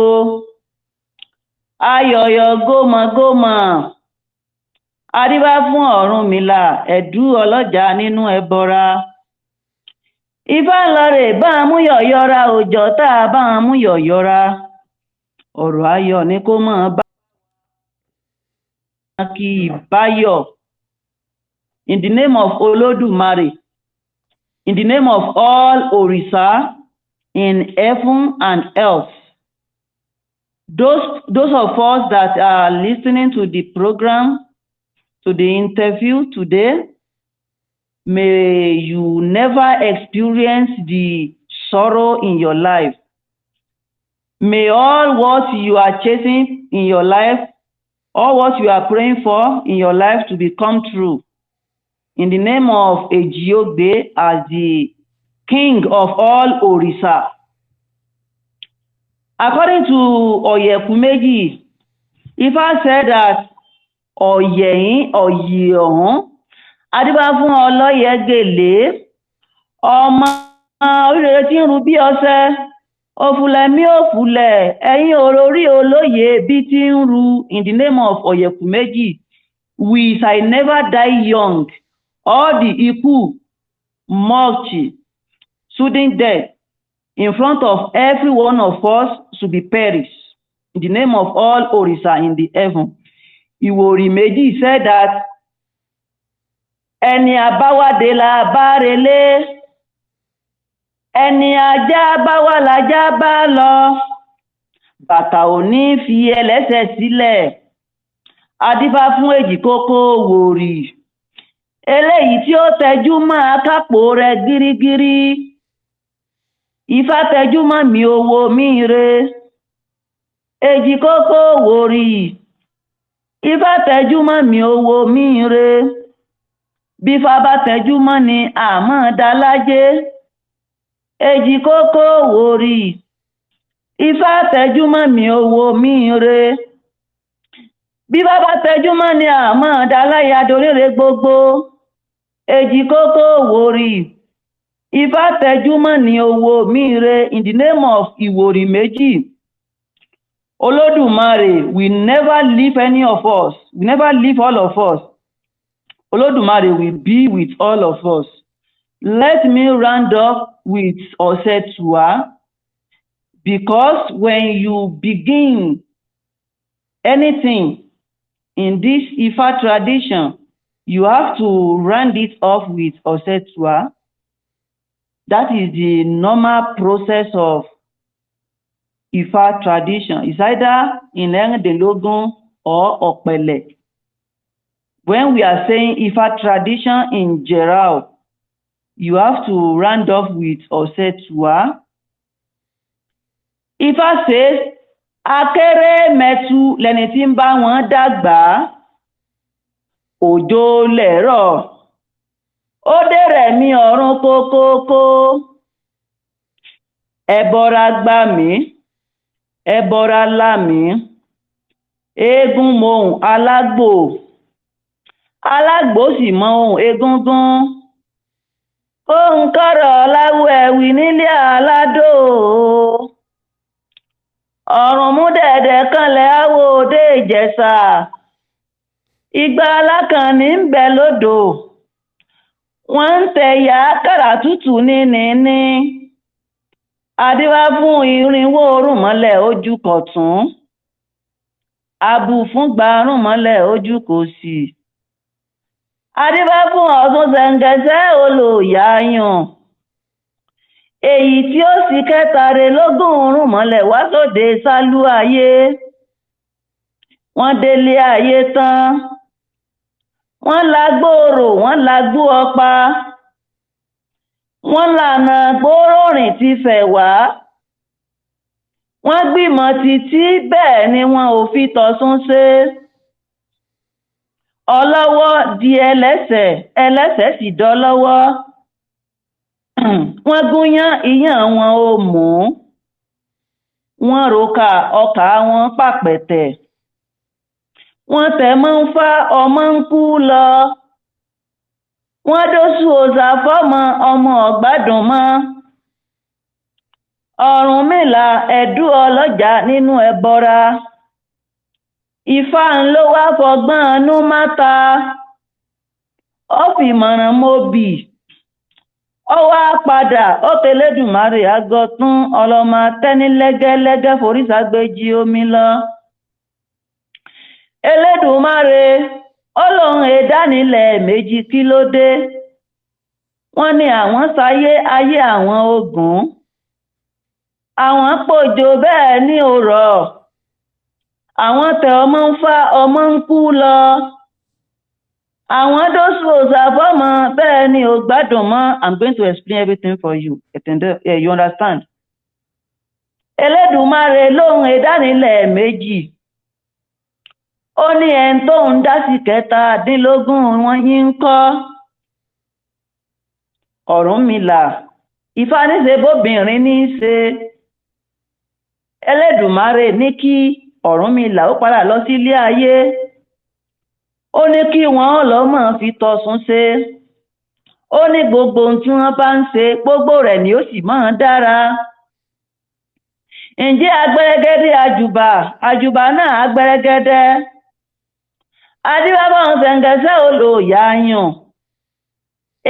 Ayọ̀yọ̀ gómọgómọ. Adífá fún Ọ̀rúnmìlà, ẹ̀dú ọlọ́jà nínú ẹbọra. Ifá ń lọ rè bá a mú yọ̀yọ́ra, òjò tá a bá a mú yọ̀yọ́ra. Ọ̀rọ̀ ayọ̀ ni kó mọ̀ bá kí báyọ̀. In the name of Olódùmarè, in the name of all Orisa in heaven and earth. Those of us that are listening to the program, to the interview today, may you never experience the sorrow in your life. May all what you are chasing in your life, all what you are praying for in your life to become true. In the name of Ejiogbe as the king of all Orisa. According to Oyekumeji, Ifa said that Oyeyin, Oyeohun, Adífá fún Ọlọ́yẹ̀gèlè, ọmọ oríire tí ń ru bí ọṣẹ, òfùlẹ̀mí òfùlẹ̀, ẹ̀yin orí olóye bí tí ń ru. In the name of Oyekumeji, we shall never die young. All the Iku, mocked, sudden death, in front of every one of us should be perished. In the name of all Orisa in the heaven. Ìwòrìméjì said that ẹni àbáwádé la bá relé, ẹni ajá báwá lajá bá lọ, bàtà ò ní fi ẹlẹ́sẹ̀ sílẹ̀. Adífá fún Èjìkókó wòrì, eléyìí tí ó tẹjú mọ́ akápò rẹ̀ gírígírí. Ifá tẹjú mọ́ mi owó mi re. Èjìkókó wòrì, Ifá tẹjú mọ́ mi owó mi re. Bífá bá tẹjú mọ́ ni àmọ́ dalájé. Èjìkókó wòrì, Ifá tẹjú mọ́ mi owó mi re. Bífá bá tẹjú mọ́ ni àmọ́ daláya dorére gbogbo. Èjìkókó wòrì, Ifá tẹjú mọ́ ni owó mi re. In the name of Ìwòrìméjì, Olódùmarè will never leave any of us. Will never leave all of us. Olódùmarè will be with all of us. Let me round up with Osetua, because when you begin anything in this Ifa tradition, you have to round it off with Osetua. That is the normal process of Ifa tradition. It's either in Erindilogun or Opele. When we are saying Ifa tradition in general, you have to round off with Osetua. Ifa says, akéré mẹ́tu lẹni tí ń bá wọn dàgbà, òjò lẹ̀rọ̀, ó dẹ̀rẹ̀ mi ọ̀run kókókó. Ẹbọra gbà mí, ẹbọra là mí, eégún mohùn alágbò, alágbò sì mọ ohùn egúngún. Ohùn kọ́rọ̀ láwù ẹ̀wì nílé aládò, ọ̀run mú dẹ̀dẹ̀ kanlẹ̀ áwò òde Ìjẹ̀ṣà. Igba alákànní ń bẹ lódò, wọ́n ń tẹ̀yà kàrà tútù ní. Adífá fún irinwó orúnmọlẹ̀ ojú kọ̀tún, abù fún gbarúnmọlẹ̀ ojú kòsì. Adífá fún Ọ̀ṣun ṣẹ̀ǹgẹ̀ṣẹ̀ olóyàyàn, èyí tí ó sì kẹtàrélógún orúnmọlẹ̀ wá sóde sálú ayé. Wọ́n délé ayé tán, wọ́n lágbóòrò, wọ́n lágbó ọ̀pá, wọ́n lànà gbóròrìn ti fẹ̀ wá. Wọ́n gbìmọ̀ títí bẹ́ẹ̀ ni wọn ò fi tọ̀sún ṣe. Ọlọ́wọ́ di ẹlẹ́sẹ̀, ẹlẹ́sẹ̀ sì dọlọ́wọ́. Wọ́n gúnyán iyán wọn ò mú, wọ́n roka ọkà wọn pàpẹ̀tẹ̀. Wọ́n tẹ̀ mọ́ ń fá ọmọ ń kú lọ. Wọ́n dóṣù òòṣà fọ́mọ ọmọ ọ̀gbádùn mọ́. Ọ̀rúnmìlà ẹ̀dú ọlọ́jà nínú ẹbọra. Ifá ló wá fọgbọ́n anú máta, ó fìmọ̀ràn mobì, ó wá padà ó tẹlẹ́dùmarè agọtún ọlọ́mọ tẹ́ni lẹ́gẹ́lẹ́gẹ́ foríṣà gbéjì omi lọ. Elédùmarè ó lóun èdánilẹ̀ méjì kí ló dé? Wọ́n ní àwọn sáyé ayé àwọn ogun, àwọn pòjò bẹ́ẹ̀ ní òrọ̀, àwọn tẹ ọmọ ń fá ọmọ ń kú lọ, àwọn dóṣù òṣàfọ́mọ bẹ́ẹ̀ ni ò gbádùn mọ́. I'm going to explain everything for you. You understand? Elédùmarè lóun èdánilẹ̀ méjì, ó ní ẹni tó ń dá sí 17 wọn yín ń kọ́. Ọ̀rúnmìlà, Ifá ní ṣe bóbìnrin ní í ṣe. Elédùmarè ní kí Ọ̀rúnmìlà ó padà lọ sílé ayé, ó ní kí wọ́n lọ́mọ fi tọ̀sùn ṣe, ó ní gbogbo ohun tí wọ́n bá ń ṣe gbogbo rẹ̀ ni ó sì máa dára. Ǹjẹ́ agbẹ́rẹ́gẹ́dẹ́ àjùbà náà agbẹ́rẹ́gẹ́dẹ́, adíbábọ̀ ṣẹ̀ǹgẹ̀ṣẹ̀ olóòyà yàn,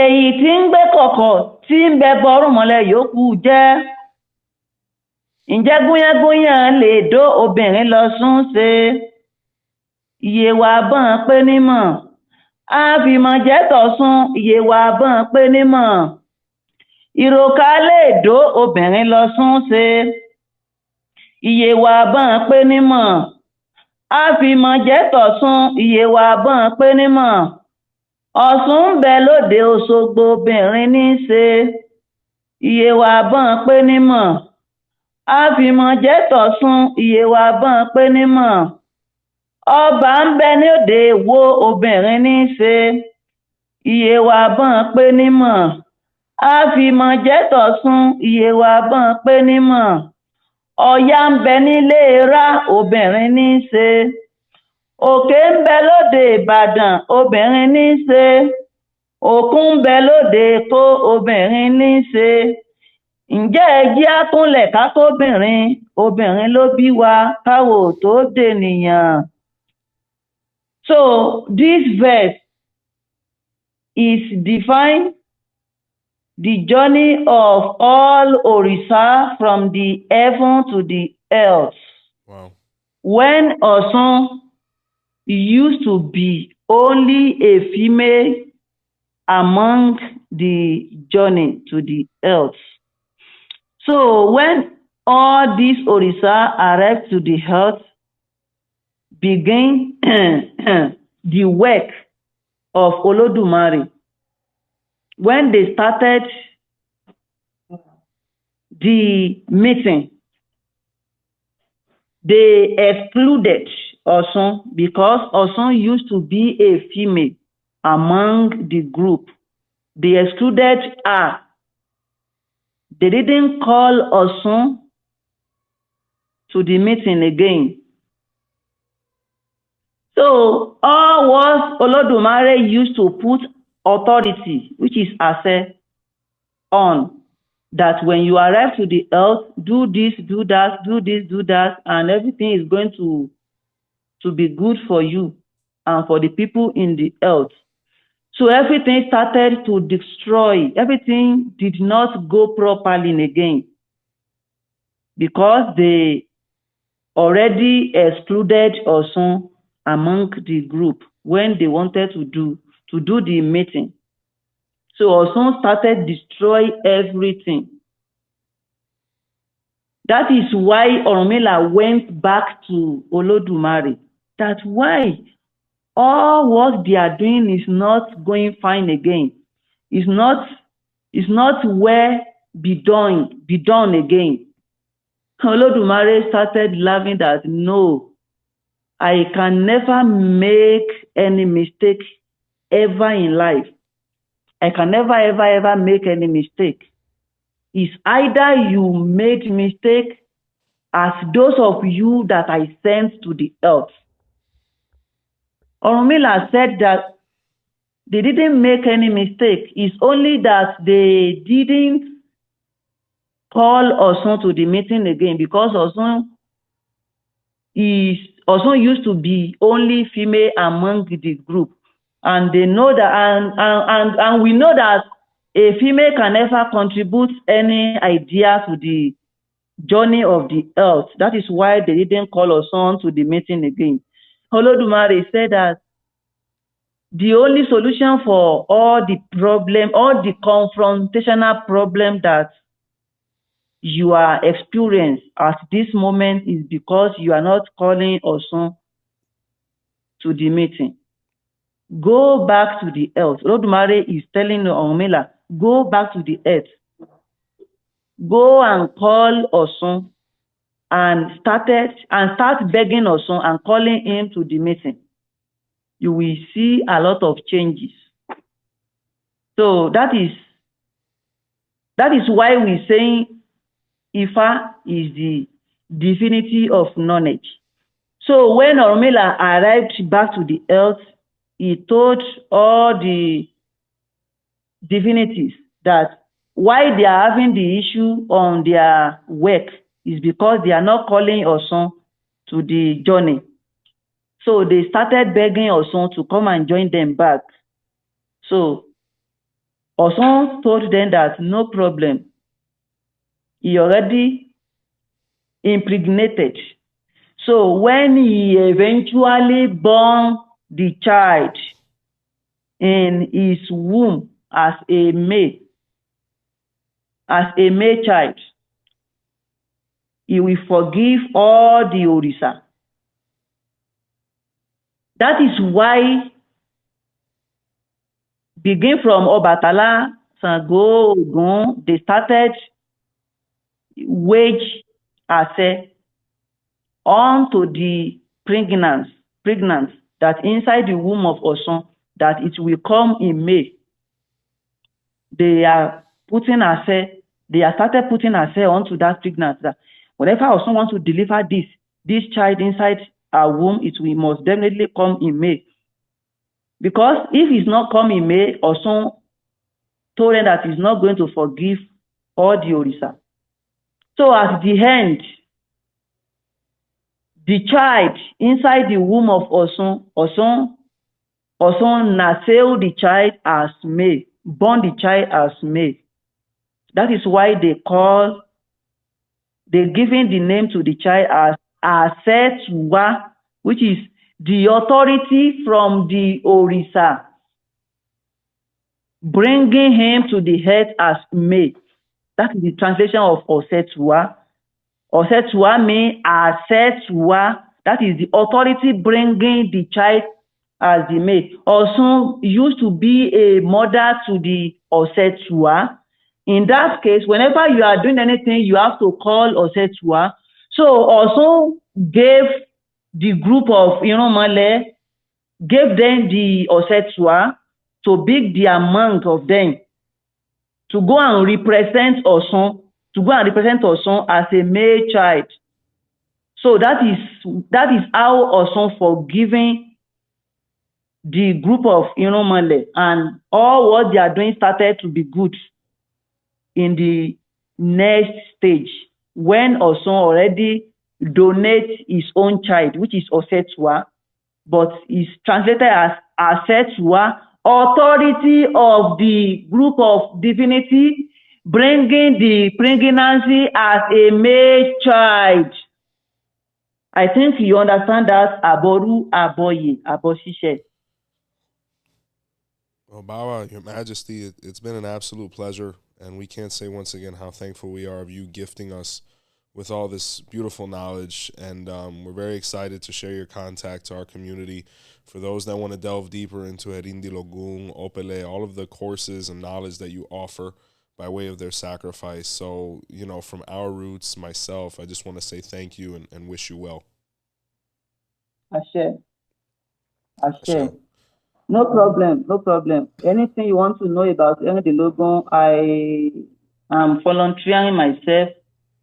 èyí tí ń gbé kọ̀kọ̀ tí ń bẹ bọ́rùn mọ́lẹ̀ yòókù jẹ́. Ǹjẹ́ gúnyángúnyán lè dó obìnrin lọ sún ṣe? Iye wa bọ́n pé nímọ̀, a fi mọ̀ jẹ́ tọ̀sún. Iye wa bọ́n pé nímọ̀, ìròkà lè dó obìnrin lọ sún ṣe. Iye wa bọ́n pé nímọ̀, a fi mọ̀ jẹ́ tọ̀sún. Iye wa bọ́n pé nímọ̀, Ọ̀ṣun ń bẹ lóde Òṣogbo obìnrin ní í ṣe. Iye wa bọ́n pé nímọ̀, a fi mọ̀ jẹ́ tọ̀sún. Iye wa bọ́n pé nímọ̀, Ọba ń bẹ ní òde Ìwó obìnrin ní í ṣe. Iye wa bọ́n pé nímọ̀, a fi mọ̀ jẹ́ tọ̀sún. Iye wa bọ́n pé nímọ̀, Ọ̀yá ń bẹ nílé Ra obìnrin ní í ṣe. Òkè ń bẹ lóde Ìbàdàn obìnrin ní í ṣe. Òkun ń bẹ lóde Èkó obìnrin ní í ṣe. Ǹjẹ́ ẹjí àtúnlẹ̀ ká tóbìnrin, obìnrin ló bí wa káwo tó dènìyàn. So this verse is define the journey of all Orisa from the heaven to the earth. Wow. When Ọ̀ṣun used to be only a female among the journey to the earth. So when all these Orisa arrived to the earth, begin the work of Olodumare. When they started the meeting, they excluded Ọ̀ṣun because Ọ̀ṣun used to be a female among the group. They excluded her. They didn't call Ọ̀ṣun to the meeting again. So all what Olodumare used to put authority, which is Ase, on, that when you arrive to the earth, do this, do that, do this, do that, and everything is going to be good for you and for the people in the earth. So everything started to destroy. Everything did not go properly again because they already excluded Ọ̀ṣun among the group when they wanted to do the meeting. So Ọ̀ṣun started destroy everything. That is why Ọ̀rúnmìlà went back to Olodumare. That's why all what they are doing is not going fine again. It's not where be done again. Olodumare started laughing that no, I can never make any mistake ever in life. I can never, ever make any mistake. It's either you made mistake as those of you that I sent to the earth. Ọ̀rúnmìlà said that they didn't make any mistake. It's only that they didn't call Ọ̀ṣun to the meeting again because Ọ̀ṣun is Osun used to be only female among the group, and they know that, and we know that a female can never contribute any idea to the journey of the earth. That is why they didn't call Osun to the meeting again. Olodumare said that the only solution for all the problem, all the confrontational problem that you are experiencing at this moment is because you are not calling Osun to the meeting. Go back to the earth. Olodumare is telling Orunmila, go back to the earth. Go and call Osun and start begging Osun and calling him to the meeting. You will see a lot of changes. So that is why we say Ifa is the divinity of knowledge. So when Orunmila arrived back to the earth, he told all the divinities that why they are having the issue on their work is because they are not calling Osun to the journey. So they started begging Osun to come and join them back. So Osun told them that no problem. He already impregnated. So when he eventually born the child in his womb as a male child, he will forgive all the Orisa. That is why, begin from Obatala, Sango, Ogun, they started wage ase onto the pregnancy that inside the womb of Osun, that it will come in May. They are started putting ase onto that pregnancy, that whenever Osun wants to deliver this child inside our womb, it will must definitely come in May. Because if it's not come in May, Osun told them that he's not going to forgive all the Orisa. So at the end, the child inside the womb of Osun nailed the child as May, born the child as May. That is why they're giving the name to the child as Asetuwa, which is the authority from the Orisa, bringing him to the head as May. That is the translation of Osetuwa. Osetuwa means Asetuwa. That is the authority bringing the child as the May. Osun used to be a mother to the Osetuwa. In that case, whenever you are doing anything, you have to call Osetuwa. So Osun gave the group of Irunmole, gave them the Osetuwa to be the amount of them to go and represent Osun, as a male child. So that is how Osun forgiving the group of Irunmole, and all what they are doing started to be good in the next stage, when Osun already donates his own child, which is Osetuwa, but is translated as Asetuwa, authority of the group of divinity, bringing the pregnancy as a male child. I think you understand that, Aboru Aboye, Abosise. Well, Bawa, Your Majesty, it's been an absolute pleasure, and we can't say once again how thankful we are of you gifting us with all this beautiful knowledge, and we're very excited to share your contact to our community. For those that want to delve deeper into Erindilogun, Opele, all of the courses and knowledge that you offer by way of their sacrifice. So, from our roots, myself, I just want to say thank you and wish you well. Ashe. No problem. Anything you want to know about Erindilogun, I am volunteering myself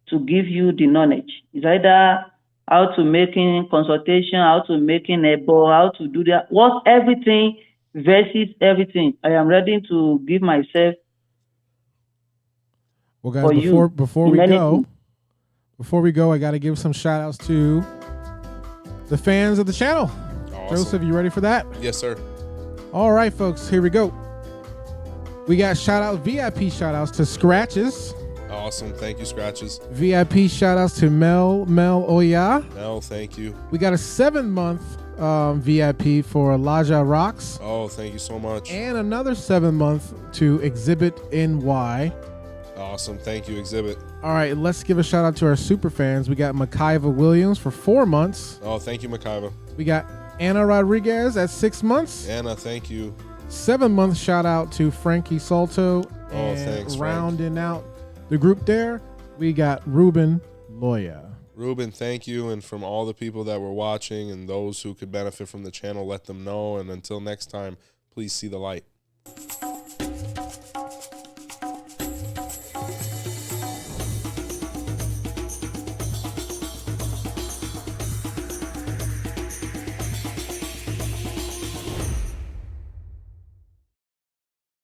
to give you the knowledge. It's either how to making consultation, how to making ebo, how to do that, everything versus everything. I am ready to give myself. Well, guys, before we go, I got to give some shout outs to the fans of the channel. Awesome. Joseph, you ready for that? Yes, sir. All right, folks, here we go. We got VIP shout outs to Scratches. Awesome. Thank you, Scratches. VIP shout outs to Mel Oya. Mel, thank you. We got a 7-month VIP for Elijah Rocks. Oh, thank you so much. And another 7-month to Exhibit NY. Awesome. Thank you, Exhibit. All right, let's give a shout out to our super fans. We got Makaiva Williams for 4 months. Oh, thank you, Makaiva. We got Anna Rodriguez at 6 months. Anna, thank you. 7-month shout out to Frankie Salto. Oh, and thanks, Frank. rounding out the group there, we got Ruben Loya. Ruben, thank you. And from all the people that were watching and those who could benefit from the channel, let them know. And until next time, please see the light.